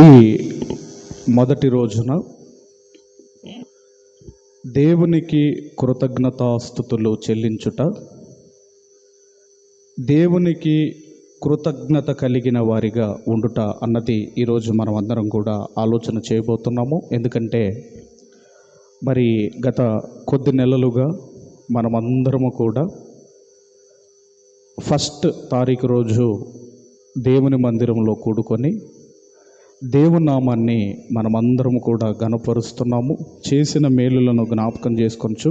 ఈ మొదటి రోజున దేవునికి కృతజ్ఞతాస్తుతులు చెల్లించుట, దేవునికి కృతజ్ఞత కలిగిన వారిగా ఉండుట అన్నది ఈరోజు మనం అందరం కూడా ఆలోచన చేయబోతున్నాము. ఎందుకంటే మరి గత కొద్ది నెలలుగా మనమందరము కూడా ఫస్ట్ తారీఖు రోజు దేవుని మందిరంలో కూడుకొని దేవుని నామాన్ని మనమందరము కూడా ఘనపరుస్తున్నాము. చేసిన మేలులను జ్ఞాపకం చేసుకొంచు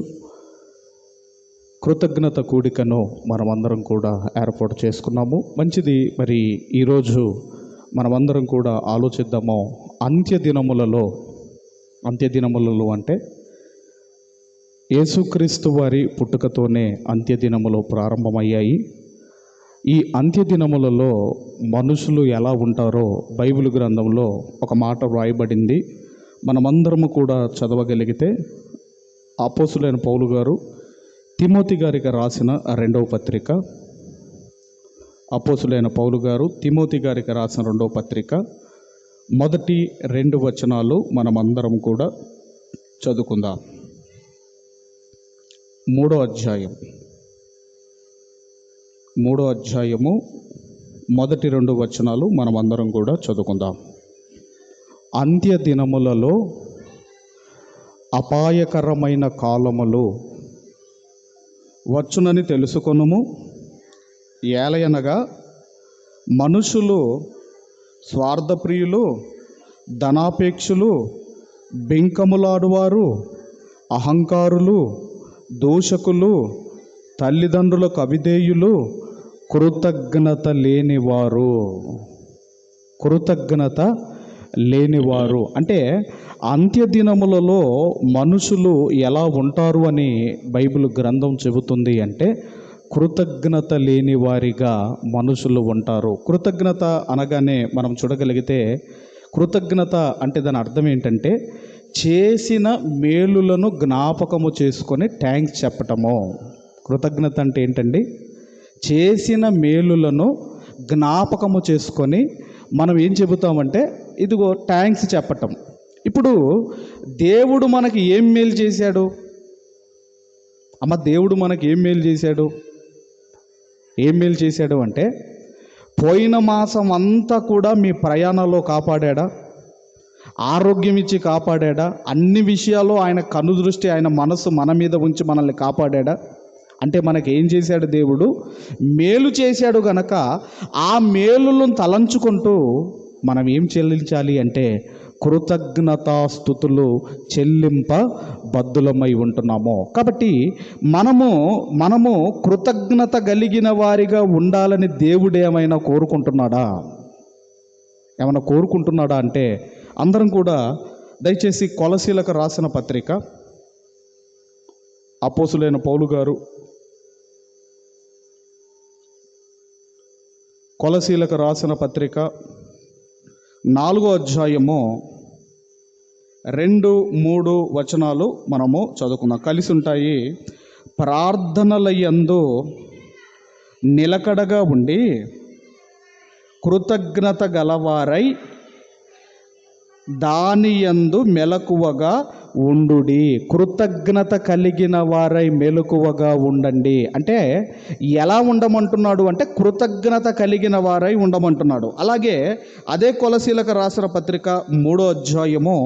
కృతజ్ఞత కూడికను మనమందరం కూడా ఏర్పాటు చేసుకున్నాము. మంచిది. మరి ఈరోజు మనమందరం కూడా ఆలోచిద్దాము. అంత్యదినములలో అంటే యేసుక్రీస్తు వారి పుట్టుకతోనే అంత్యదినములు ప్రారంభమయ్యాయి. ఈ అంత్యదినములలో మనుషులు ఎలా ఉంటారో బైబిల్ గ్రంథంలో ఒక మాట వ్రాయబడింది. మనమందరము కూడా చదవగలిగితే అపోస్తులైన పౌలు గారు తిమోతి గారికి రాసిన రెండవ పత్రిక, అపోస్తులైన పౌలు గారు తిమోతి గారికి రాసిన రెండవ పత్రిక మొదటి 2 వచనాలు మనమందరం కూడా చదువుకుందాం. 3వ అధ్యాయము మొదటి 2 వచనాలు మనమందరం కూడా చదువుకుందాం. అంత్య దినములలో అపాయకరమైన కాలములు వచ్చునని తెలుసుకొనుము. ఏలయనగా మనుషులు స్వార్థప్రియులు, ధనాపేక్షులు, బెంకములాడువారు, అహంకారులు, దూషకులు, తల్లిదండ్రులకు అవిధేయులు, కృతజ్ఞత లేనివారు. అంటే అంత్యదినములలో మనుషులు ఎలా ఉంటారు అని బైబిల్ గ్రంథం చెబుతుంది. అంటే కృతజ్ఞత లేని వారిగా మనుషులు ఉంటారు. కృతజ్ఞత అనగానే మనం చూడగలిగితే కృతజ్ఞత అంటే దాని అర్థం ఏంటంటే చేసిన మేలులను జ్ఞాపకము చేసుకొని థ్యాంక్స్ చెప్పటము. కృతజ్ఞత అంటే ఏంటండి? చేసిన మేలులను జ్ఞాపకము చేసుకొని మనం ఏం చెబుతామంటే ఇదిగో థ్యాంక్స్ చెప్పటం. ఇప్పుడు దేవుడు మనకి ఏం మేలు చేశాడు? దేవుడు మనకి ఏం మేలు చేశాడు అంటే పోయిన మాసం అంతా కూడా మీ ప్రయాణంలో కాపాడా, ఆరోగ్యం ఇచ్చి కాపాడా, అన్ని విషయాల్లో ఆయన కనుదృష్టి, ఆయన మనసు మన మీద ఉంచి మనల్ని కాపాడా. అంటే మనకి ఏం చేశాడు? దేవుడు మేలు చేశాడు గనక ఆ మేలులను తలంచుకుంటూ మనం ఏం చెల్లించాలి అంటే కృతజ్ఞతాస్తుతులు చెల్లింప బద్దులమై ఉంటున్నాము. కాబట్టి మనము కృతజ్ఞత కలిగిన వారిగా ఉండాలని దేవుడు ఏమైనా కోరుకుంటున్నాడా అంటే అందరం కూడా దయచేసి కొలసీలకు రాసిన పత్రిక, అపోస్తులైన పౌలు గారు కొలసీలకు రాసిన పత్రిక 4వ అధ్యాయము 2-3 వచనాలు మనము చదువుకుందాం. కలిసి ఉంటాయి. ప్రార్థనలయందు నిలకడగా ఉండి కృతజ్ఞత గలవారై దానియందు మెలకువగా ఉండుడి. కృతజ్ఞత కలిగిన వారై మెలకువగా ఉండండి. అంటే ఎలా ఉండమంటున్నాడు అంటే కృతజ్ఞత కలిగిన వారై ఉండమంటున్నాడు. అలాగే అదే కొలసీలకు రాసిన పత్రిక 3వ అధ్యాయము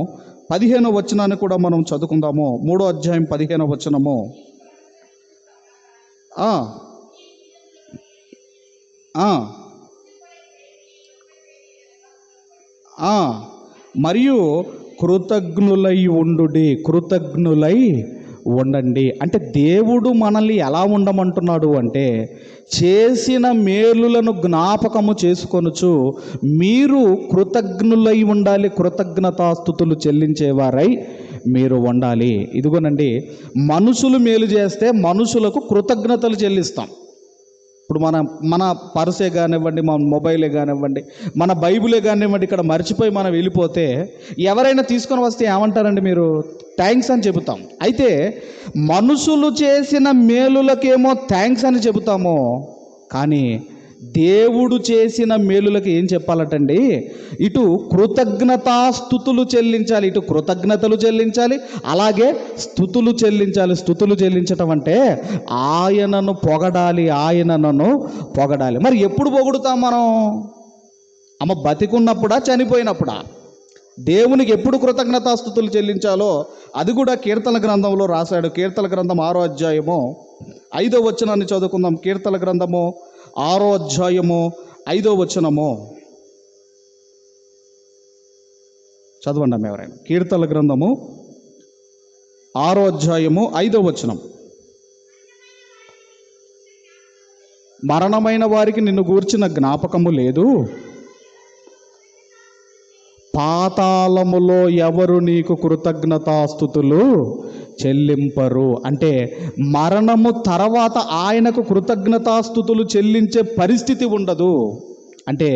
15వ వచనాన్ని కూడా మనం చదువుకుందాము. 3వ అధ్యాయం 15వ వచనము. మరియు కృతజ్ఞులై ఉండండి. అంటే దేవుడు మనల్ని ఎలా ఉండమంటున్నాడు అంటే చేసిన మేలులను జ్ఞాపకము చేసుకొనుచు మీరు కృతజ్ఞులై ఉండాలి, కృతజ్ఞతాస్తుతులు చెల్లించేవారై మీరు ఉండాలి. ఇదిగోనండి, మనుషులు మేలు చేస్తే మనుషులకు కృతజ్ఞతలు చెల్లిస్తాం. ఇప్పుడు మన పర్సే కానివ్వండి, మన మొబైలే కానివ్వండి, మన బైబిలే కానివ్వండి, ఇక్కడ మర్చిపోయి మనం వెళ్ళిపోతే ఎవరైనా తీసుకొని వస్తే ఏమంటారండి? మీరు థ్యాంక్స్ అని చెబుతాం. అయితే మనుషులు చేసిన మేలులకేమో థ్యాంక్స్ అని చెబుతాము, కానీ దేవుడు చేసిన మేలులకు ఏం చెప్పాలటండి, ఇటు కృతజ్ఞతాస్తుతులు చెల్లించాలి, ఇటు కృతజ్ఞతలు చెల్లించాలి, అలాగే స్తుతులు చెల్లించాలి. స్తుతులు చెల్లించటం అంటే ఆయనను పొగడాలి. మరి ఎప్పుడు పొగుడుతాం మనం? బతికున్నప్పుడా, చనిపోయినప్పుడా? దేవునికి ఎప్పుడు కృతజ్ఞతాస్తుతులు చెల్లించాలో అది కూడా కీర్తన గ్రంథంలో రాశాడు. కీర్తన గ్రంథం 6వ అధ్యాయము 5వ వచనాన్ని చదువుకుందాం. కీర్తన గ్రంథము 6వ అధ్యాయము 5వ వచనము చదవండి అమ్మ ఎవరైనా. కీర్తన గ్రంథము 6వ అధ్యాయము 5వ వచనం. మరణమైన వారికి నిన్ను గూర్చిన జ్ఞాపకము లేదు, పాతాళములో ఎవరు నీకు కృతజ్ఞతాస్తుతులు చెల్లింపరు. అంటే మరణము తర్వాత ఆయనకు కృతజ్ఞతాస్తుతులు చెల్లించే పరిస్థితి ఉండదు. అంటే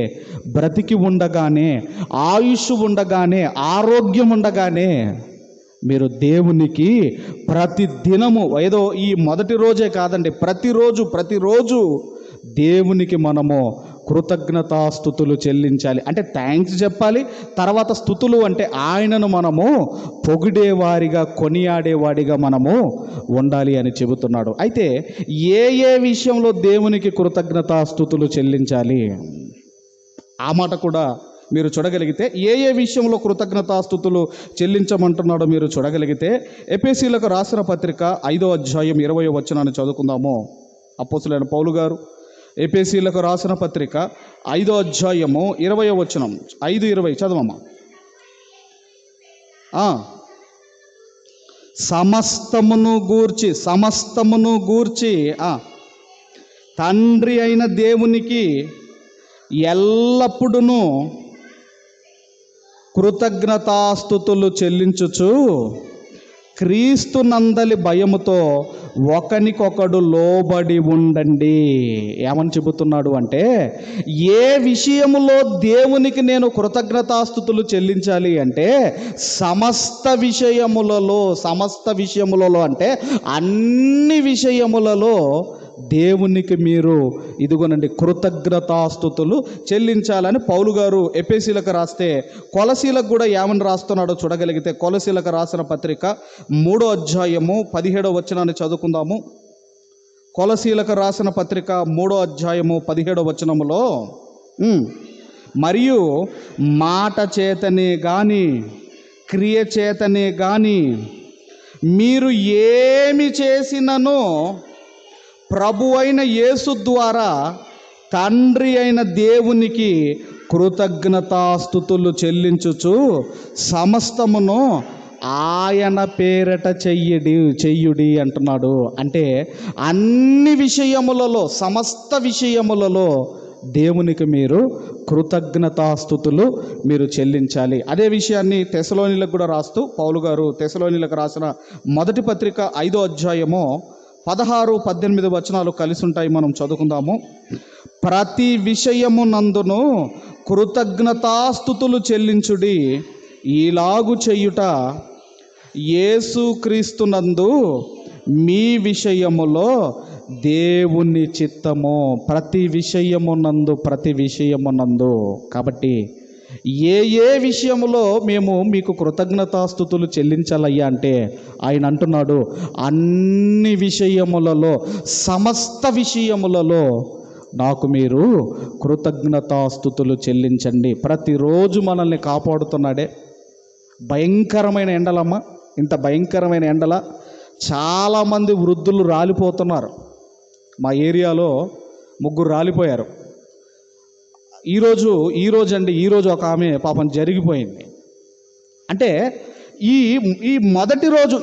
బ్రతికి ఉండగానే, ఆయుష్ ఉండగానే, ఆరోగ్యం ఉండగానే మీరు దేవునికి ప్రతి దినము, ఏదో ఈ మొదటి రోజే కాదండి, ప్రతిరోజు దేవునికి మనము కృతజ్ఞతాస్తుతులు చెల్లించాలి. అంటే థ్యాంక్స్ చెప్పాలి. తర్వాత స్తుతులు అంటే ఆయనను మనము పొగిడేవారిగా, కొనియాడేవాడిగా మనము ఉండాలి అని చెబుతున్నాడు. అయితే ఏ విషయంలో దేవునికి కృతజ్ఞతాస్తుతులు చెల్లించాలి ఆ మాట కూడా మీరు చూడగలిగితే, ఏ విషయంలో కృతజ్ఞతాస్తుతులు చెల్లించమంటున్నాడో మీరు చూడగలిగితే, ఎఫెసీయులకు రాసిన పత్రిక 5వ అధ్యాయం 20వ వచనాన్ని చదువుకుందాము. అపోస్తలుడైన పౌలు గారు ఎఫెసీయులకు రాసిన పత్రిక 5వ అధ్యాయము 20వ వచనం, 5:20 చదవమ్మా. సమస్తమును గూర్చి తండ్రి అయిన దేవునికి ఎల్లప్పుడూ కృతజ్ఞతాస్తుతులు చెల్లించుచు క్రీస్తు నందలి భయముతో ఒకనికొకడు లోబడి ఉండండి. ఏమని చెబుతున్నాడు అంటే, ఏ విషయములో దేవునికి నేను కృతజ్ఞతాస్తుతులు చెల్లించాలి అంటే సమస్త విషయములలో అంటే అన్ని విషయములలో దేవునికి మీరు ఇదిగోనండి కృతజ్ఞతాస్తుతులు చెల్లించాలని పౌలు గారు ఎఫెసీయులకు రాస్తే, కొలసీలకు కూడా ఏమని రాస్తున్నాడో చూడగలిగితే, కొలసీలకు రాసిన పత్రిక 3వ అధ్యాయము 17వ వచనాన్ని చదువుకుందాము. కొలసీలకు రాసిన పత్రిక 3వ అధ్యాయము 17వ వచనములో, మరియు మాట చేతనే గాని క్రియ చేతనే గాని మీరు ఏమి చేసినను ప్రభు అయిన యేసు ద్వారా తండ్రి అయిన దేవునికి కృతజ్ఞతాస్తుతులు చెల్లించుచు సమస్తమును ఆయన పేరట చెయ్యుడి అంటున్నాడు. అంటే అన్ని విషయములలో, సమస్త విషయములలో దేవునికి మీరు కృతజ్ఞతాస్తుతులు మీరు చెల్లించాలి. అదే విషయాన్ని తెసలోనిలకు కూడా రాస్తూ పౌలు గారు తెసలోనిలకు రాసిన మొదటి పత్రిక 5వ అధ్యాయము 16-18 వచనాలు కలిసి ఉంటాయి, మనం చదువుకుందాము. ప్రతి విషయమునందును కృతజ్ఞతాస్తుతులు చెల్లించుడి, ఈలాగు చెయ్యుట యేసుక్రీస్తునందు మీ విషయములో దేవుని చిత్తము. ప్రతి విషయమునందు. కాబట్టి ఏ విషయములో మేము మీకు కృతజ్ఞతాస్తుతులు చెల్లించాలయ్యా అంటే ఆయన అంటున్నాడు, అన్ని విషయములలో, సమస్త విషయములలో నాకు మీరు కృతజ్ఞతాస్తుతులు చెల్లించండి. ప్రతిరోజు మనల్ని కాపాడుతున్నాడే. భయంకరమైన ఎండలమ్మ, ఇంత భయంకరమైన ఎండల చాలామంది వృద్ధులు రాలిపోతున్నారు. మా ఏరియాలో 3 రాలిపోయారు. ఈరోజు ఒక ఆమె పాపం జరిగిపోయింది. అంటే ఈ మొదటి రోజు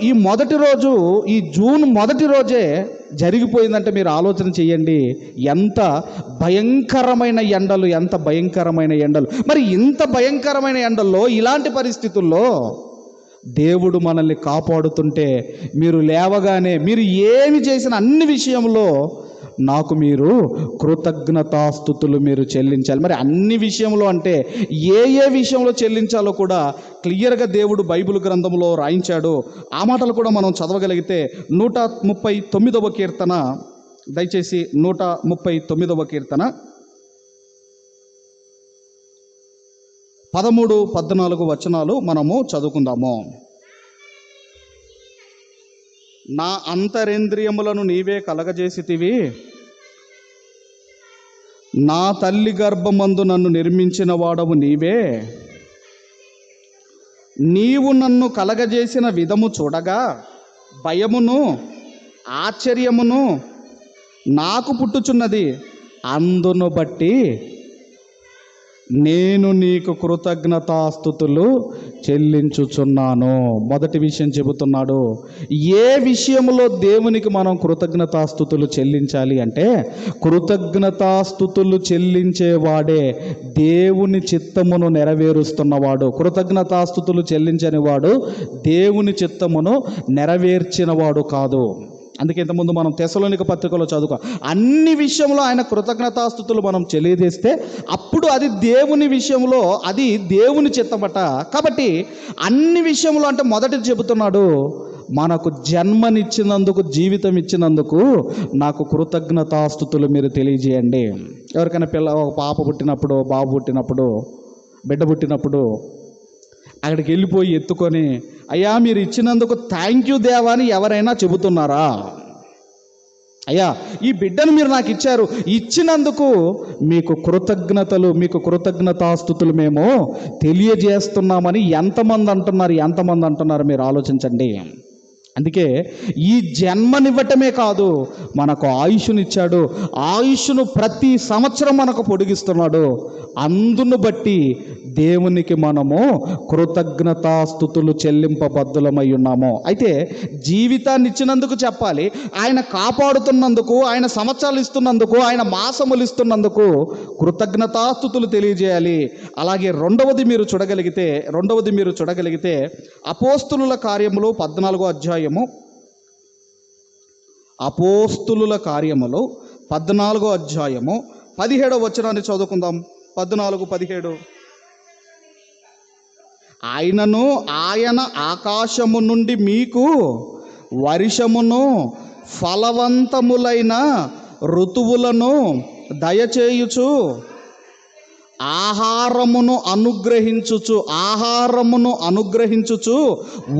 ఈ జూన్ మొదటి రోజే జరిగిపోయిందంటే మీరు ఆలోచన చేయండి, ఎంత భయంకరమైన ఎండలు. మరి ఇంత భయంకరమైన ఎండల్లో, ఇలాంటి పరిస్థితుల్లో దేవుడు మనల్ని కాపాడుతుంటే మీరు లేవగానే మీరు ఏమి చేసిన అన్ని విషయంలో నాకు మీరు కృతజ్ఞతాస్తుతులు మీరు చెల్లించాలి. మరి అన్ని విషయంలో అంటే ఏ విషయంలో చెల్లించాలో కూడా క్లియర్గా దేవుడు బైబిల్ గ్రంథంలో రాయించాడు. ఆ మాటలు కూడా మనం చదవగలిగితే 139వ కీర్తన, దయచేసి 139వ కీర్తన 13, 14 వచనాలు మనము చదువుకుందాము. నా అంతరేంద్రియములను నీవే కలగజేసితివి, నా తల్లి గర్భమందు నన్ను నిర్మించిన వాడవు నీవే. నీవు నన్ను కలగజేసిన విధము చూడగా భయమును ఆశ్చర్యమును నాకు పుట్టుచున్నది. అందును బట్టి నేను నీకు కృతజ్ఞతాస్తుతులు చెల్లించుచున్నాను. మొదటి విషయం చెబుతున్నాడు. ఏ విషయంలో దేవునికి మనం కృతజ్ఞతాస్తుతులు చెల్లించాలి అంటే, కృతజ్ఞతాస్తుతులు చెల్లించేవాడే దేవుని చిత్తమును నెరవేరుస్తున్నవాడు. కృతజ్ఞతాస్తుతులు చెల్లించని వాడు దేవుని చిత్తమును నెరవేర్చినవాడు కాదు. అందుకే ఇంతకుముందు మనం తెస్సలోనిక పత్రికలో చదువుకో, అన్ని విషయంలో ఆయన కృతజ్ఞతాస్తుతులు మనం తెలియజేస్తే అప్పుడు అది దేవుని విషయంలో అది దేవుని చిత్తమట. కాబట్టి అన్ని విషయంలో అంటే మొదటి చెబుతున్నాడు, మనకు జన్మనిచ్చినందుకు, జీవితం ఇచ్చినందుకు నాకు కృతజ్ఞతాస్తుతులు మీరు తెలియజేయండి. ఎవరికైనా ఒక పాప పుట్టినప్పుడు, బాబు పుట్టినప్పుడు, బిడ్డ పుట్టినప్పుడు అక్కడికి వెళ్ళిపోయి ఎత్తుకొని, అయ్యా మీరు ఇచ్చినందుకు థ్యాంక్ యూ దేవా అని ఎవరైనా చెబుతున్నారా? అయ్యా ఈ బిడ్డను మీరు నాకు ఇచ్చారు, ఇచ్చినందుకు మీకు కృతజ్ఞతాస్తుతులు మేము తెలియజేస్తున్నామని ఎంతమంది అంటున్నారు మీరు ఆలోచించండి. అందుకే ఈ జన్మనివ్వటమే కాదు, మనకు ఆయుష్నిచ్చాడు. ఆయుష్ను ప్రతి సంవత్సరం మనకు పొడిగిస్తున్నాడు. అందును బట్టి దేవునికి మనము కృతజ్ఞతాస్తుతులు చెల్లింపబద్ధులమై ఉన్నాము. అయితే జీవితాన్ని ఇచ్చినందుకు చెప్పాలి, ఆయన కాపాడుతున్నందుకు, ఆయన సంవత్సరాలు ఇస్తున్నందుకు, ఆయన మాసములు ఇస్తున్నందుకు కృతజ్ఞతాస్తుతులు తెలియజేయాలి. అలాగే రెండవది మీరు చూడగలిగితే అపోస్తులుల కార్యములు 14వ అధ్యాయము, అపోస్తులుల కార్యములు 14వ అధ్యాయము 17వ వచనాన్ని చదువుకుందాం. 14:17. ఆయన ఆకాశము నుండి మీకు వర్షమును ఫలవంతములైన ఋతువులను దయచేయుచు ఆహారమును అనుగ్రహించుచు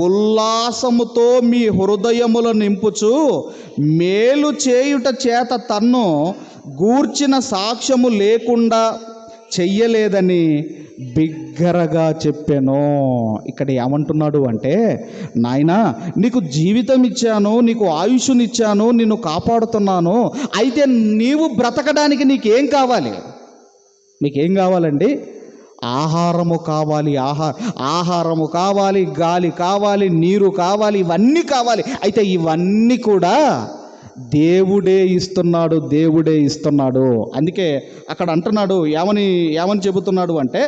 ఉల్లాసముతో మీ హృదయములు నింపుచు మేలు చేయుట చేత తన్ను గూర్చిన సాక్ష్యము లేకుండా చెయ్యలేదని బిగ్గరగా చెప్పాను. ఇక్కడ ఏమంటున్నాడు అంటే, నాయనా నీకు జీవితం ఇచ్చాను, నీకు ఆయుష్నిచ్చాను, నిన్ను కాపాడుతున్నాను. అయితే నీవు బ్రతకడానికి నీకేం కావాలండి? ఆహారము కావాలి, గాలి కావాలి, నీరు కావాలి, ఇవన్నీ కావాలి. అయితే ఇవన్నీ కూడా దేవుడే ఇస్తున్నాడు. అందుకే అక్కడ అంటున్నాడు, ఏమని చెబుతున్నాడు అంటే,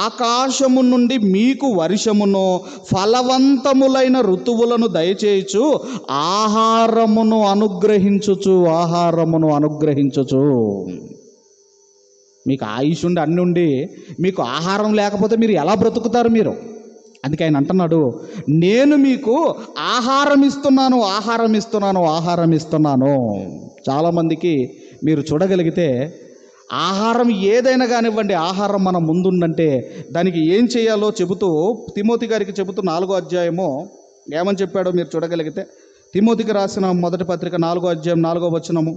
ఆకాశము నుండి మీకు వర్షమును ఫలవంతములైన ఋతువులను దయచేయచ్చు, ఆహారమును అనుగ్రహించుచు. మీకు ఆయుష్ ఉండి అన్ని ఉండి మీకు ఆహారం లేకపోతే మీరు ఎలా బ్రతుకుతారు మీరు? అందుకే ఆయన అంటున్నాడు, నేను మీకు ఆహారం ఇస్తున్నాను. చాలామందికి మీరు చూడగలిగితే ఆహారం ఏదైనా కానివ్వండి, ఆహారం మన ముందుందంటే దానికి ఏం చేయాలో చెబుతూ తిమోతి గారికి చెబుతూ 4వ అధ్యాయము ఏమని చెప్పాడో మీరు చూడగలిగితే, తిమోతికి రాసిన మొదటి పత్రిక 4వ అధ్యాయం 4వ వచనము.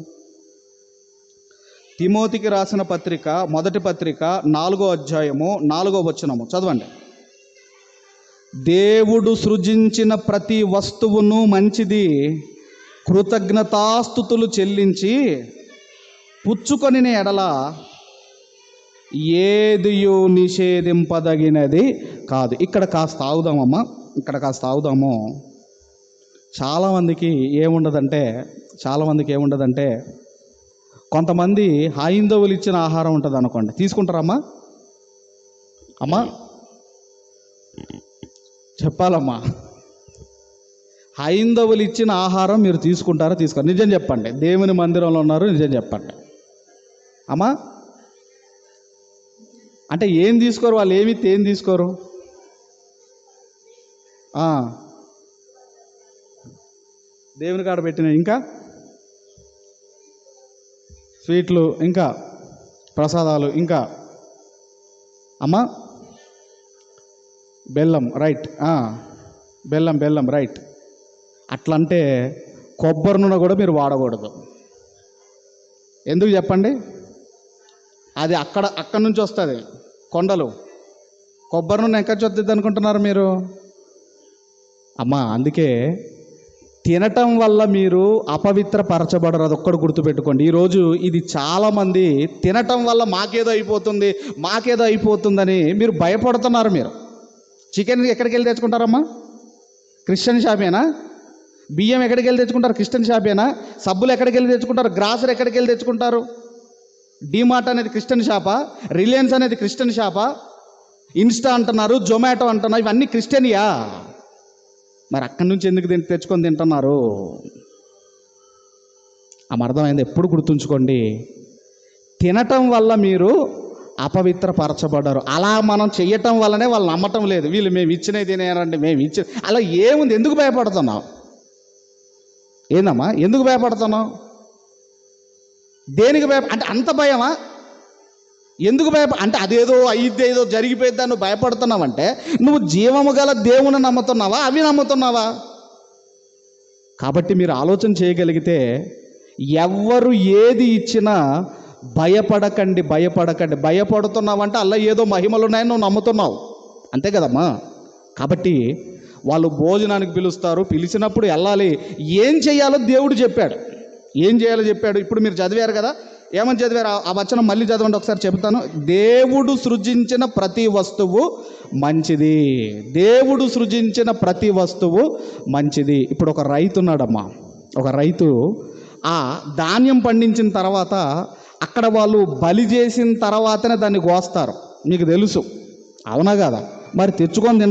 తిమోతికి రాసిన పత్రిక, మొదటి పత్రిక 4వ అధ్యాయము 4వ వచనము చదవండి. దేవుడు సృజించిన ప్రతి వస్తువును మంచిది, కృతజ్ఞతాస్తుతులు చెల్లించి పుచ్చుకొని ఎడల ఏదియు నిషేధింపదగినది కాదు. ఇక్కడ కాస్త ఆగుదాము. చాలామందికి ఏముండదంటే కొంతమంది హైందవులు ఇచ్చిన ఆహారం ఉంటుంది అనుకోండి, తీసుకుంటారమ్మా? చెప్పాలమ్మా, హైందవులు ఇచ్చిన ఆహారం మీరు తీసుకుంటారా? తీసుకోరు. నిజం చెప్పండి, దేవుని మందిరంలో ఉన్నారు, నిజం చెప్పండి అమ్మా. అంటే ఏం తీసుకోరు వాళ్ళు? ఏం తీసుకోరు? దేవుని కాడ పెట్టిన ఇంకా స్వీట్లు, ఇంకా ప్రసాదాలు, ఇంకా అమ్మా బెల్లం రైట్, బెల్లం బెల్లం రైట్. అట్లంటే కొబ్బరి నూనె కూడా మీరు వాడకూడదు. ఎందుకు చెప్పండి? అది అక్కడ నుంచి వస్తుంది కొండలు. కొబ్బరి నూనె ఎక్కడి నుంచి వస్తుంది అనుకుంటున్నారు మీరు? అమ్మా, అందుకే తినటం వల్ల మీరు అపవిత్రపరచబడరు, అదొక్కడు గుర్తుపెట్టుకోండి. ఈరోజు ఇది చాలామంది తినటం వల్ల మాకేదో అయిపోతుందని మీరు భయపడుతున్నారు. మీరు చికెన్ ఎక్కడికి వెళ్ళి తెచ్చుకుంటారమ్మా? క్రిస్టియన్ షాపేనా? బియ్యం ఎక్కడికి వెళ్ళి తెచ్చుకుంటారు? క్రిస్టియన్ షాపేనా? సబ్బులు ఎక్కడికి వెళ్ళి తెచ్చుకుంటారు? గ్రాసరీ ఎక్కడికి వెళ్ళి తెచ్చుకుంటారు? డిమార్ట్ అనేది క్రిస్టియన్ షాపా? రిలయన్స్ అనేది క్రిస్టియన్ షాపా? ఇన్స్టా అంటున్నారు, జొమాటో అంటున్నారు, ఇవన్నీ క్రిస్టియనియా? మరి అక్కడి నుంచి ఎందుకు తెచ్చుకొని తింటున్నారు? అర్థమైంది? ఎప్పుడు గుర్తుంచుకోండి, తినటం వల్ల మీరు అపవిత్రపరచబడ్డారు. అలా మనం చెయ్యటం వల్లనే వాళ్ళు నమ్మటం లేదు. వీళ్ళు మేము ఇచ్చినవి తినేయాలంటే మేము ఇచ్చి అలా ఏముంది? ఎందుకు భయపడుతున్నావు? ఏందమ్మా, ఎందుకు భయపడుతున్నావు? దేనికి అంటే అంత భయమా? ఎందుకు అంటే అదేదో ఏదో జరిగిపోయిద్దా నువ్వు భయపడుతున్నావంటే నువ్వు జీవము గల దేవుని నమ్ముతున్నావా, అవి నమ్ముతున్నావా? కాబట్టి మీరు ఆలోచన చేయగలిగితే ఎవ్వరు ఏది ఇచ్చినా భయపడకండి. భయపడుతున్నావంటే అలా ఏదో మహిమలు ఉన్నాయని నువ్వు నమ్ముతున్నావు, అంతే కదమ్మా. కాబట్టి వాళ్ళు భోజనానికి పిలుస్తారు, పిలిచినప్పుడు వెళ్ళాలి. ఏం చేయాలో దేవుడు చెప్పాడు, ఏం చేయాలో చెప్పాడు. ఇప్పుడు మీరు చదివారు కదా, ఏమని చదివారు? ఆ వచనం మళ్ళీ చదవండి ఒకసారి, చెబుతాను. దేవుడు సృజించిన ప్రతి వస్తువు మంచిది. దేవుడు సృజించిన ప్రతి వస్తువు మంచిది. ఇప్పుడు ఒక రైతు ఉన్నాడమ్మా. ఒక రైతు ఆ ధాన్యం పండించిన తర్వాత అక్కడ వాళ్ళు బలి చేసిన తర్వాతనే దాన్ని కోస్తారు, మీకు తెలుసు, అవునా కదా? మరి తెచ్చుకొని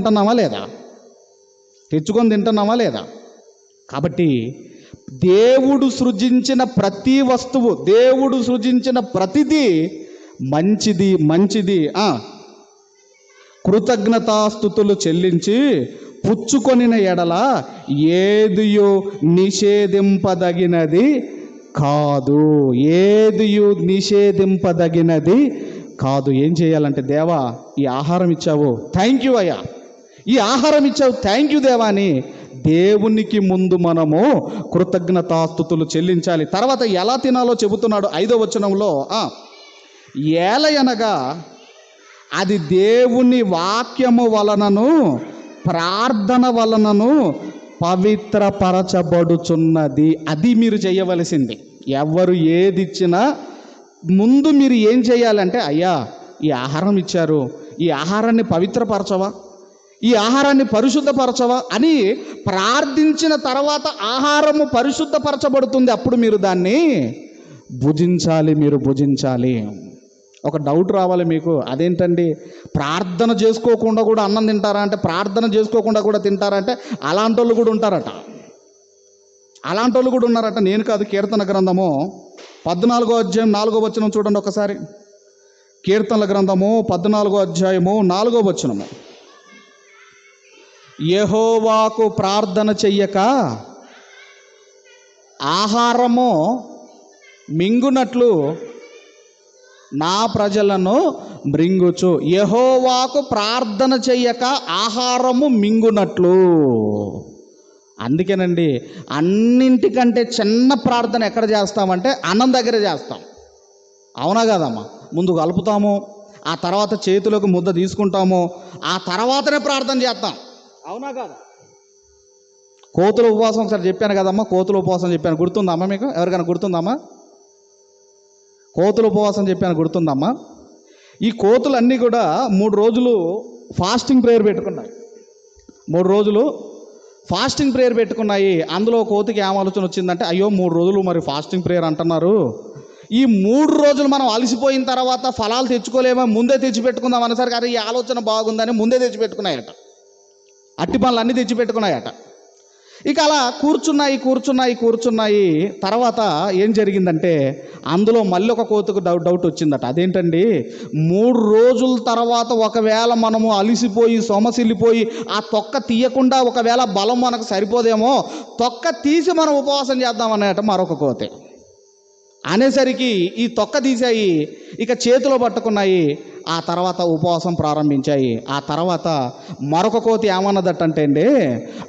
తింటున్నామా లేదా? కాబట్టి దేవుడు సృజించిన ప్రతి వస్తువు, దేవుడు సృజించిన ప్రతిదీ మంచిది. కృతజ్ఞతాస్తుతులు చెల్లించి పుచ్చుకొనిన ఎడల ఏదియు నిషేధింపదగినది కాదు. ఏం చేయాలంటే, దేవా ఈ ఆహారం ఇచ్చావు, థ్యాంక్ యూ అయ్యా, ఈ ఆహారం ఇచ్చావు, థ్యాంక్ యూ దేవా అని దేవునికి ముందు మనము కృతజ్ఞతాస్తుతులు చెల్లించాలి. తర్వాత ఎలా తినాలో చెబుతున్నాడు 5వ వచనంలో. ఏలయనగా అది దేవుని వాక్యము వలనను ప్రార్థన వలనను పవిత్రపరచబడుచున్నది. అది మీరు చేయవలసింది. ఎవరు ఏది ఇచ్చినా ముందు మీరు ఏం చేయాలంటే, అయ్యా ఈ ఆహారం ఇచ్చారు, ఈ ఆహారాన్ని పవిత్రపరచవా, ఈ ఆహారాన్ని పరిశుద్ధపరచవా అని ప్రార్థించిన తర్వాత ఆహారము పరిశుద్ధపరచబడుతుంది. అప్పుడు మీరు దాన్ని భుజించాలి. ఒక డౌట్ రావాలి మీకు, అదేంటండి ప్రార్థన చేసుకోకుండా కూడా అన్నం తింటారా అంటే, ప్రార్థన చేసుకోకుండా కూడా తింటారా అంటే, అలాంటి వాళ్ళు కూడా ఉంటారట. నేను కాదు, కీర్తన గ్రంథము 14వ అధ్యాయం 4వ వచనం చూడండి ఒకసారి. కీర్తనల గ్రంథము 14వ అధ్యాయము 4వ వచనము. యెహోవాకు ప్రార్థన చెయ్యక ఆహారము మింగునట్లు నా ప్రజలను మృంగుచు. యెహోవాకు ప్రార్థన చెయ్యక ఆహారము మింగునట్లు. అందుకేనండి అన్నింటికంటే చిన్న ప్రార్థన ఎక్కడ చేస్తామంటే అన్నం దగ్గర చేస్తాం, అవునా కదమ్మా? ముందు కలుపుతాము, ఆ తర్వాత చేతిలోకి ముద్ద తీసుకుంటాము, ఆ తర్వాతనే ప్రార్థన చేస్తాం, అవునా కదా? కోతుల ఉపవాసం ఒకసారి చెప్పాను కదమ్మా, కోతుల ఉపవాసం చెప్పాను, గుర్తుందమ్మా మీకు? ఎవరికైనా గుర్తుందమ్మా? కోతుల ఉపవాసం చెప్పాను, గుర్తుందమ్మా? ఈ కోతులన్నీ కూడా 3 రోజులు ఫాస్టింగ్ ప్రేయర్ పెట్టుకున్నాయి. 3 రోజులు ఫాస్టింగ్ ప్రేయర్ పెట్టుకున్నాయి. అందులో కోతికి ఏం ఆలోచన వచ్చిందంటే, అయ్యో 3 రోజులు మరి ఫాస్టింగ్ ప్రేయర్ అంటున్నారు, ఈ 3 రోజులు మనం అలసిపోయిన తర్వాత ఫలాలు తెచ్చుకోలేమో, ముందే తెచ్చిపెట్టుకుందాం అనేసరికి అరే ఈ ఆలోచన బాగుందని ముందే తెచ్చిపెట్టుకున్నాయట. అట్టి పనులు అన్నీ తెచ్చిపెట్టుకున్నాయట. ఇక అలా కూర్చున్నాయి. తర్వాత ఏం జరిగిందంటే, అందులో మళ్ళీ ఒక కోతుకు డౌట్ వచ్చిందట. అదేంటండి 3 రోజుల తర్వాత ఒకవేళ మనము అలిసిపోయి సొమసిల్లిపోయి ఆ తొక్క తీయకుండా ఒకవేళ బలం మనకు సరిపోదేమో, తొక్క తీసి మనం ఉపవాసం చేద్దామన్నట మరొక కోతే. అనేసరికి ఈ తొక్క తీసాయి, ఇక చేతిలో పట్టుకున్నాయి. ఆ తర్వాత ఉపవాసం ప్రారంభించాయి. ఆ తర్వాత మరొక కోతి ఏమన్నదటంటే అండి,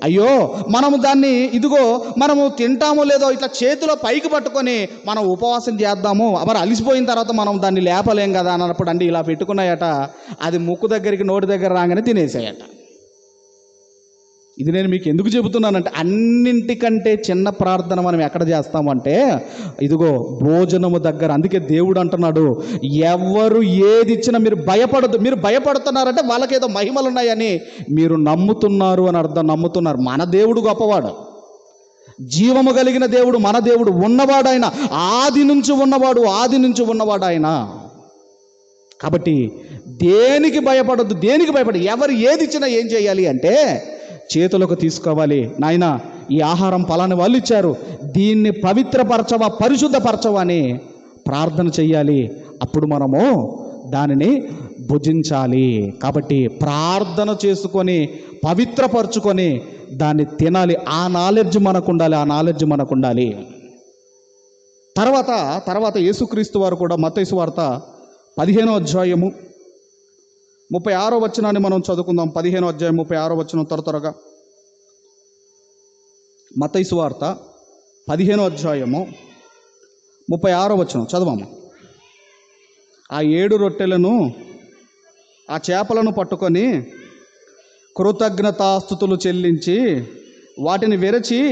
అయ్యో మనము దాన్ని ఇదిగో మనము తింటామో లేదో ఇట్లా చేతిలో పైకి పట్టుకొని మనం ఉపవాసం చేద్దాము, మరి అలిసిపోయిన తర్వాత మనం దాన్ని లేపలేం కదా అన్నప్పుడు అండి ఇలా పెట్టుకున్నాయట. అది ముక్కు దగ్గరికి నోటి దగ్గర రాగానే తినేసాయట. ఇది నేను మీకు ఎందుకు చెబుతున్నానంటే, అన్నింటికంటే చిన్న ప్రార్థన మనం ఎక్కడ చేస్తామంటే ఇదిగో భోజనము దగ్గర. అందుకే దేవుడు అంటున్నాడు, ఎవరు ఏది ఇచ్చినా మీరు భయపడదు. మీరు భయపడుతున్నారంటే వాళ్ళకేదో మహిమలు ఉన్నాయని మీరు నమ్ముతున్నారు అని అర్థం. నమ్ముతున్నారు. మన దేవుడు గొప్పవాడు, జీవము కలిగిన దేవుడు మన దేవుడు, ఉన్నవాడు ఆయన, ఆది నుంచి ఉన్నవాడు ఆయన. కాబట్టి దేనికి భయపడద్దు, దేనికి భయపడదు. ఎవరు ఏది ఇచ్చినా ఏం చేయాలి అంటే చేతులకు తీసుకోవాలి. నాయన ఈ ఆహారం పలాని వాళ్ళు ఇచ్చారు, దీన్ని పవిత్రపరచవా, పరిశుద్ధపరచవా అని ప్రార్థన చెయ్యాలి. అప్పుడు మనము దానిని భుజించాలి. కాబట్టి ప్రార్థన చేసుకొని పవిత్రపరచుకొని దాన్ని తినాలి. ఆ నాలెడ్జ్ మనకు ఉండాలి. తర్వాత యేసుక్రీస్తు వారు కూడా మత్తయి సువార్త 15వ అధ్యాయము 36వ వచనాన్ని మనం చదువుకుందాం. 15వ అధ్యాయం 36వ వచనం త్వరగా. మత్తయి సువార్త 15వ అధ్యాయము 36వ వచనం చదవము. ఆ 7 రొట్టెలను ఆ చేపలను పట్టుకొని కృతజ్ఞతాస్తుతులు చెల్లించి వాటిని విరచి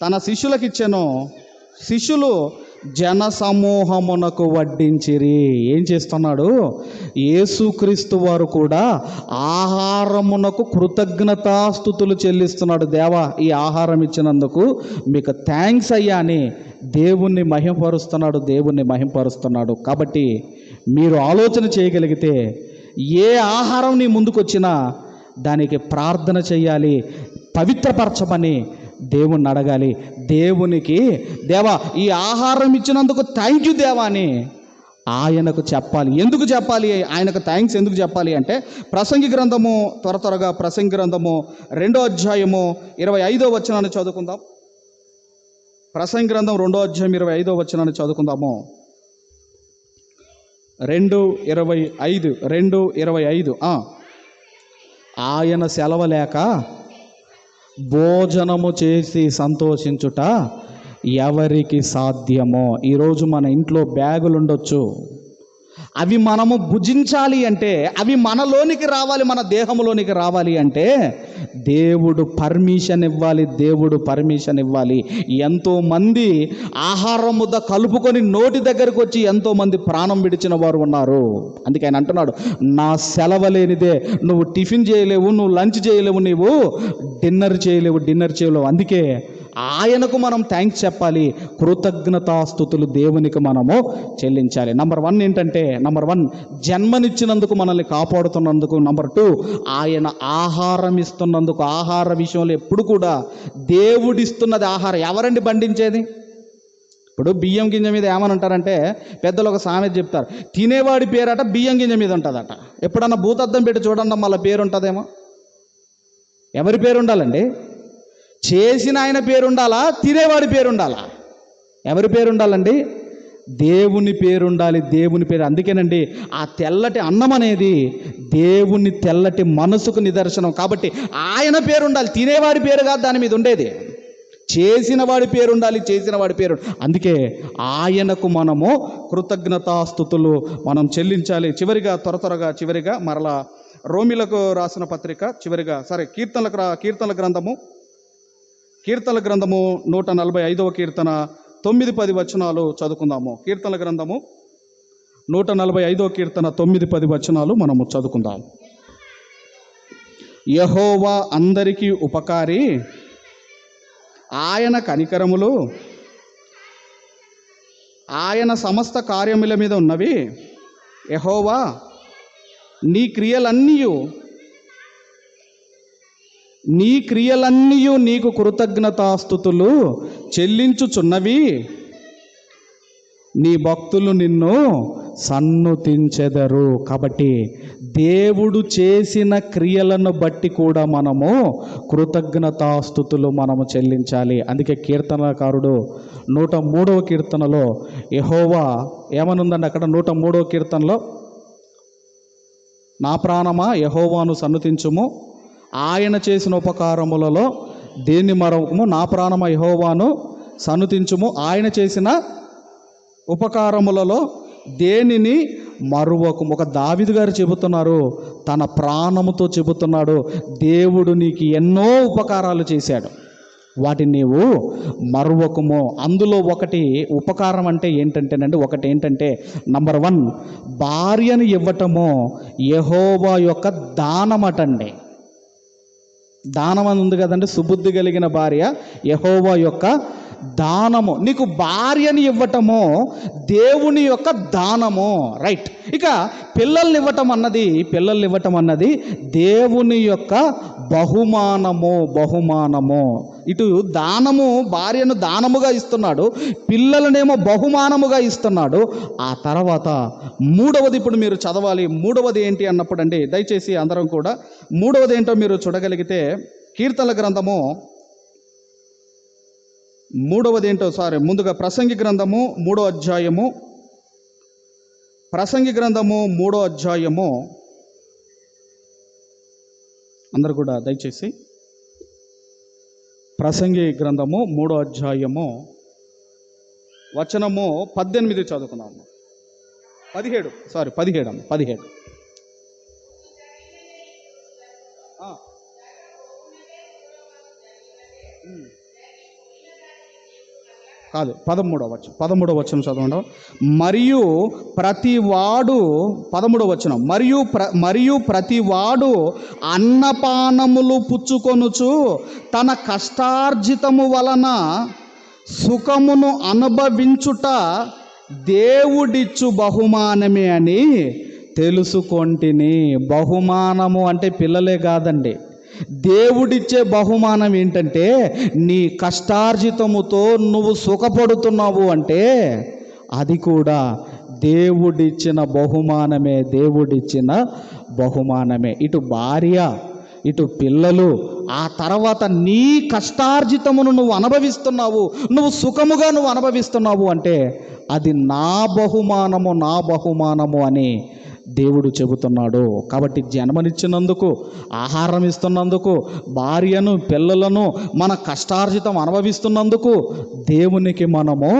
తన శిష్యులకు ఇచ్చెను. శిష్యులు జన సమూహమునకు వడ్డించిరి. ఏం చేస్తున్నాడు? యేసుక్రీస్తు వారు కూడా ఆహారమునకు కృతజ్ఞతాస్తుతులు చెల్లిస్తున్నాడు. దేవా, ఈ ఆహారం ఇచ్చినందుకు మీకు థ్యాంక్స్ అయ్యా అని దేవుణ్ణి మహింపరుస్తున్నాడు. కాబట్టి మీరు ఆలోచన చేయగలిగితే ఏ ఆహారం నీ ముందుకు వచ్చినా దానికి ప్రార్థన చేయాలి, పవిత్రపరచమని దేవుణ్ణి అడగాలి. దేవునికి దేవా ఈ ఆహారం ఇచ్చినందుకు థ్యాంక్ యూ దేవా అని ఆయనకు చెప్పాలి. ఎందుకు చెప్పాలి? ఆయనకు థ్యాంక్స్ ఎందుకు చెప్పాలి అంటే ప్రసంగి గ్రంథము త్వరగా ప్రసంగి గ్రంథము 2వ అధ్యాయము 25వ వచనాన్ని చదువుకుందాం. ప్రసంగి గ్రంథం 2వ అధ్యాయం 25వ వచనాన్ని చదువుకుందాము. 2:25 ఆయన సెలవలేక భోజనము చేసి సంతోషించుట ఎవరికి సాధ్యమో. ఈరోజు మన ఇంట్లో బ్యాగులు ఉండొచ్చు, అవి మనము భుజించాలి అంటే, అవి మనలోనికి రావాలి, మన దేహంలోనికి రావాలి అంటే దేవుడు పర్మిషన్ ఇవ్వాలి. ఎంతోమంది ఆహారం ముద్ద కలుపుకొని నోటి దగ్గరకు వచ్చి ఎంతోమంది ప్రాణం విడిచిన వారు ఉన్నారు. అందుకే ఆయన అంటున్నాడు, నా సెలవు లేనిదే నువ్వు టిఫిన్ చేయలేవు, నువ్వు లంచ్ చేయలేవు, నువ్వు డిన్నర్ చేయలేవు. అందుకే ఆయనకు మనం థ్యాంక్స్ చెప్పాలి, కృతజ్ఞతాస్తుతులు దేవునికి మనము చెల్లించాలి. నంబర్ 1 ఏంటంటే, జన్మనిచ్చినందుకు, మనల్ని కాపాడుతున్నందుకు. నంబర్ 2, ఆయన ఆహారం ఇస్తున్నందుకు. ఆహార విషయంలో ఎప్పుడు కూడా దేవుడిస్తున్నది ఆహారం. ఎవరండి బండించేది? ఇప్పుడు బియ్యం గింజ మీద ఏమని అంటారంటే, పెద్దలు ఒక సామెత చెప్తారు, తినేవాడి పేరట బియ్యం గింజ మీద ఉంటుందట. ఎప్పుడన్నా భూతద్దం పెట్టి చూడండి, మళ్ళీ పేరు ఉంటుందేమో. ఎవరి పేరు ఉండాలండి? చేసిన ఆయన పేరు ఉండాలా, తినేవాడి పేరు ఉండాలా? ఎవరి పేరు ఉండాలండి? దేవుని పేరు ఉండాలి. దేవుని పేరు. అందుకేనండి ఆ తెల్లటి అన్నం అనేది దేవుని తెల్లటి మనసుకు నిదర్శనం. కాబట్టి ఆయన పేరు ఉండాలి, తినేవాడి పేరు కాదు దాని మీద ఉండేది. చేసిన వాడి పేరు ఉండాలి, అందుకే ఆయనకు మనము కృతజ్ఞతాస్తుతులు మనం చెల్లించాలి. చివరిగా మరలా రోమిలకు రాసిన పత్రిక కీర్తనల గ్రంథము 145వ కీర్తన 9-10 వచనాలు చదువుకుందాము. కీర్తనల గ్రంథము 145వ కీర్తన 9-10 వచనాలు మనము చదువుకుందాం. యెహోవా అందరికీ ఉపకారి, ఆయన కనికరములు ఆయన సమస్త కార్యముల మీద ఉన్నవి. యెహోవా నీ క్రియలన్నీ నీకు కృతజ్ఞతాస్తుతులు చెల్లించుచున్నవి. నీ భక్తులు నిన్ను సన్నుతించెదరు. కాబట్టి దేవుడు చేసిన క్రియలను బట్టి కూడా మనము కృతజ్ఞతాస్తుతులు మనము చెల్లించాలి. అందుకే కీర్తనకారుడు 103వ కీర్తనలో యెహోవా ఏమనుందండి అక్కడ? 103వ కీర్తనలో నా ప్రాణమా యెహోవాను సన్నుతించుము, ఆయన చేసిన ఉపకారములలో దేన్ని మరవకము. నా ప్రాణమా యెహోవాను సన్నుతించుము, ఆయన చేసిన ఉపకారములలో దేనిని మరువకము. ఒక దావీదు గారు చెబుతున్నారు, తన ప్రాణముతో చెబుతున్నాడు, దేవుడు నీకు ఎన్నో ఉపకారాలు చేశాడు, వాటిని నీవు మరువకము. అందులో ఒకటి ఉపకారం అంటే ఏంటంటేనండి, ఒకటి ఏంటంటే నంబర్ 1, భార్యను ఇవ్వటము యెహోవా యొక్క దానమటండి. దానం అని ఉంది కదండి, సుబుద్ధి కలిగిన భార్య యెహోవా యొక్క దానము. నీకు భార్యని ఇవ్వటము దేవుని యొక్క దానము, రైట్. ఇక పిల్లల్ని ఇవ్వటం అన్నది దేవుని యొక్క బహుమానము. ఇటు దానము, భార్యను దానముగా ఇస్తున్నాడు, పిల్లలనేమో బహుమానముగా ఇస్తున్నాడు. ఆ తర్వాత మూడవది ఇప్పుడు మీరు చదవాలి. మూడవది ఏంటి అన్నప్పుడు అండి, దయచేసి అందరం కూడా మూడవది ఏంటో మీరు చూడగలిగితే కీర్తనల గ్రంథము ముందుగా ప్రసంగి గ్రంథము 3వ అధ్యాయము, అందరు కూడా దయచేసి ప్రసంగి గ్రంథము 3వ అధ్యాయము వచనము 18 చదువుకున్నాము. 17 కాదు, 13వ వచనం చదవండి. మరియు ప్రతివాడు 13వ వచనం, మరియు ప్రతివాడు అన్నపానములు పుచ్చుకొనుచు తన కష్టార్జితము వలన సుఖమును అనుభవించుట దేవుడిచ్చు బహుమానమే అని తెలుసుకొంటిని. బహుమానము అంటే పిల్లలే కాదండి, దేవుడిచ్చే బహుమానం ఏంటంటే నీ కష్టార్జితముతో నువ్వు సుఖపడుతున్నావు అంటే అది కూడా దేవుడిచ్చిన బహుమానమే. ఇటు భార్య, ఇటు పిల్లలు, ఆ తర్వాత నీ కష్టార్జితమును నువ్వు సుఖముగా అనుభవిస్తున్నావు అంటే అది నా బహుమానము అని దేవుడు చెబుతున్నాడు. కాబట్టి జన్మనిచ్చినందుకు, ఆహారం ఇస్తున్నందుకు, భార్యను పిల్లలను మన కష్టార్జితం అనుభవిస్తున్నందుకు దేవునికి మనము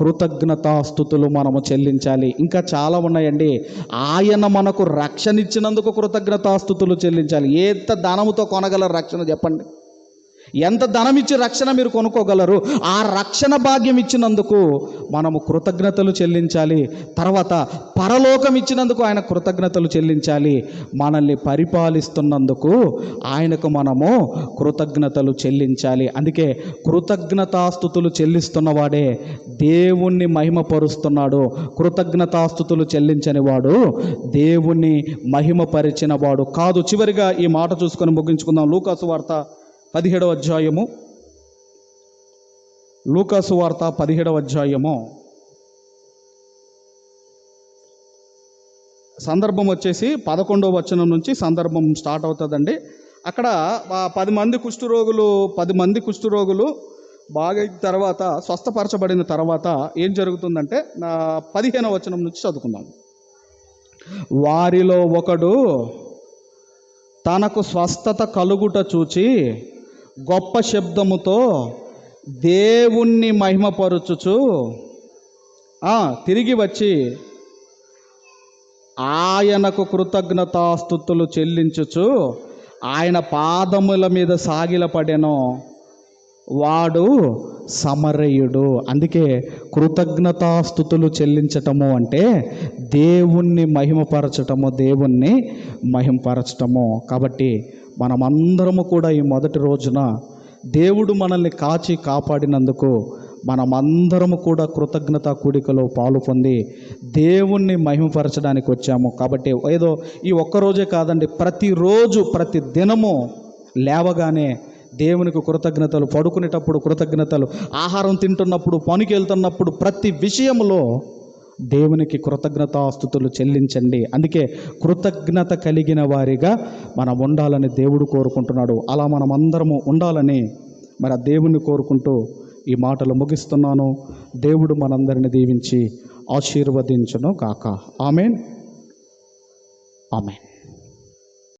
కృతజ్ఞతాస్తుతులు చెల్లించాలి. ఇంకా చాలా ఉన్నాయండి. ఆయన మనకు రక్షణ ఇచ్చినందుకు కృతజ్ఞతాస్తుతులు చెల్లించాలి. ఎంత ధనముతో కొనగలరు రక్షణ చెప్పండి? ఎంత ధనం ఇచ్చి రక్షణ మీరు కొనుక్కోగలరు? ఆ రక్షణ భాగ్యం ఇచ్చినందుకు మనము కృతజ్ఞతలు చెల్లించాలి. తర్వాత పరలోకం ఇచ్చినందుకు ఆయన కృతజ్ఞతలు చెల్లించాలి. మనల్ని పరిపాలిస్తున్నందుకు ఆయనకు మనము కృతజ్ఞతలు చెల్లించాలి. అందుకే కృతజ్ఞతాస్తుతులు చెల్లిస్తున్నవాడే దేవుణ్ణి మహిమపరుస్తున్నాడు. కృతజ్ఞతాస్తుతులు చెల్లించని వాడు దేవుణ్ణి మహిమపరిచిన వాడు కాదు. చివరిగా ఈ మాట చూసుకొని ముగించుకుందాం. లూకాసు వార్త 17వ అధ్యాయము సందర్భం వచ్చేసి 11వ వచనం నుంచి సందర్భం స్టార్ట్ అవుతుందండి. అక్కడ 10 మంది కుష్ఠరోగులు బాగా తర్వాత స్వస్థపరచబడిన తర్వాత ఏం జరుగుతుందంటే 15వ వచనం నుంచి చదువుకుందాం. వారిలో ఒకడు తనకు స్వస్థత కలుగుట చూచి గొప్ప శబ్దముతో దేవుణ్ణి మహిమపరచుచు తిరిగి వచ్చి ఆయనకు కృతజ్ఞతాస్తుతులు చెల్లించుచు ఆయన పాదముల మీద సాగిలపడెను. వాడు సమరయుడు. అందుకే కృతజ్ఞతాస్తుతులు చెల్లించటము అంటే దేవుణ్ణి మహిమపరచటము. కాబట్టి మనమందరము కూడా ఈ మొదటి రోజున దేవుడు మనల్ని కాపాడినందుకు మనమందరము కూడా కృతజ్ఞత కూడికలో పాలు పొంది దేవుణ్ణి మహిమపరచడానికి వచ్చాము. కాబట్టి ఏదో ఈ ఒక్కరోజే కాదండి, ప్రతిరోజు ప్రతి దినము లేవగానే దేవునికి కృతజ్ఞతలు, పడుకునేటప్పుడు కృతజ్ఞతలు, ఆహారం తింటున్నప్పుడు, పనికి వెళ్తున్నప్పుడు, ప్రతి విషయంలో దేవునికి కృతజ్ఞతాస్తుతులు చెల్లించండి. అందుకే కృతజ్ఞత కలిగిన వారిగా మనం ఉండాలని దేవుడు కోరుకుంటున్నాడు. అలా మనం అందరము ఉండాలని మరి ఆ దేవుణ్ణి కోరుకుంటూ ఈ మాటలు ముగిస్తున్నాను. దేవుడు మనందరిని దీవించి ఆశీర్వదించును కాక. ఆమేన్.